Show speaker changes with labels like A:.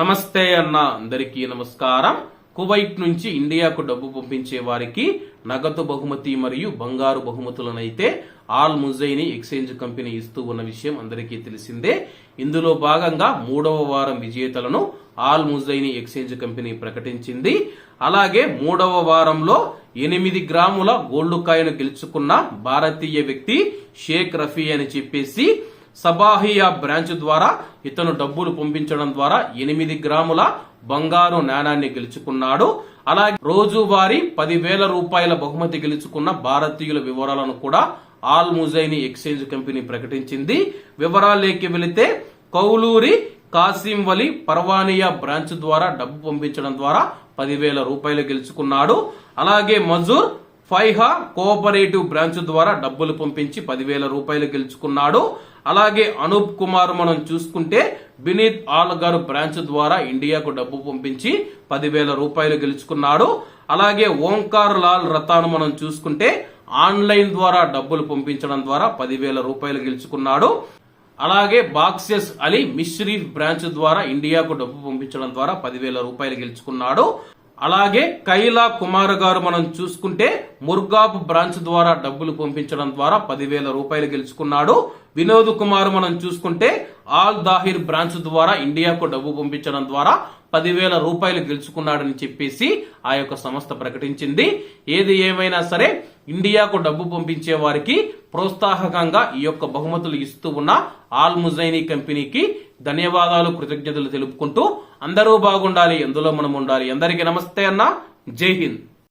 A: నమస్తే అన్న, అందరికీ నమస్కారం. కువైట్ నుంచి ఇండియాకు డబ్బు పంపించే వారికి నగదు బహుమతి మరియు బంగారు బహుమతులనైతే ఆల్ ముజైని ఎక్స్చేంజ్ కంపెనీ ఇస్తూ ఉన్న విషయం అందరికీ తెలిసిందే. ఇందులో భాగంగా 3వ వారం విజేతలను ఆల్ ముజైని ఎక్స్చేంజ్ కంపెనీ ప్రకటించింది. అలాగే 3వ వారంలో 8 గ్రాముల గోల్డ్ కాయిన్ గెలుచుకున్న భారతీయ వ్యక్తి షేక్ రఫీ అని చెప్పేసి సబాహియా బ్రాంచ్ ద్వారా ఇతను డబ్బులు పంపించడం ద్వారా 8 గ్రాముల బంగారు నాణాన్ని గెలుచుకున్నాడు. అలాగే రోజువారీ 10,000 రూపాయల బహుమతి గెలుచుకున్న భారతీయుల వివరాలను కూడా ఆల్ ముజైని ఎక్స్చేంజ్ కంపెనీ ప్రకటించింది. వివరాల్లోకి వెళితే కౌలూరి కాసిం వలి పర్వానియా బ్రాంచ్ ద్వారా డబ్బు పంపించడం ద్వారా 10,000 రూపాయలు గెలుచుకున్నాడు. అలాగే మజూర్ ఫైహా కోఆపరేటివ్ బ్రాంచ్ ద్వారా డబ్బులు పంపించి 10,000 రూపాయలు గెలుచుకున్నాడు. అలాగే అనూప్ కుమార్ మనం చూసుకుంటే బినీత్ ఆల్గర్ బ్రాంచ్ ద్వారా ఇండియాకు డబ్బు పంపించి 10,000 రూపాయలు గెలుచుకున్నాడు. అలాగే ఓంకార్ లాల్ రతాను మనం చూసుకుంటే ఆన్లైన్ ద్వారా డబ్బులు పంపించడం ద్వారా 10,000 రూపాయలు గెలుచుకున్నాడు. అలాగే బాక్సెస్ అలీ మిష్రీఫ్ బ్రాంచ్ ద్వారా ఇండియాకు డబ్బు పంపించడం ద్వారా 10,000 రూపాయలు గెలుచుకున్నాడు. అలాగే కైలా కుమార్ గారు మనం చూసుకుంటే ముర్గాబ్ బ్రాంచ్ ద్వారా డబ్బులు పంపించడం ద్వారా 10,000 రూపాయలు గెలుచుకున్నాడు. వినోద్ కుమార్ మనం చూసుకుంటే ఆల్ దాహిర్ బ్రాంచ్ ద్వారా ఇండియాకు డబ్బు పంపించడం ద్వారా 10,000 రూపాయలు గెలుచుకున్నాడని చెప్పేసి ఆ యొక్క సంస్థ ప్రకటించింది. ఏది ఏమైనా సరే ఇండియాకు డబ్బు పంపించే వారికి ప్రోత్సాహకంగా ఈ యొక్క బహుమతులు ఇస్తూ ఉన్న ఆల్ ముజైని కంపెనీకి ధన్యవాదాలు, కృతజ్ఞతలు తెలుపుకుంటూ అందరూ బాగుండాలి, ఎందులో మనం ఉండాలి. అందరికీ నమస్తే అన్న, జై హింద్.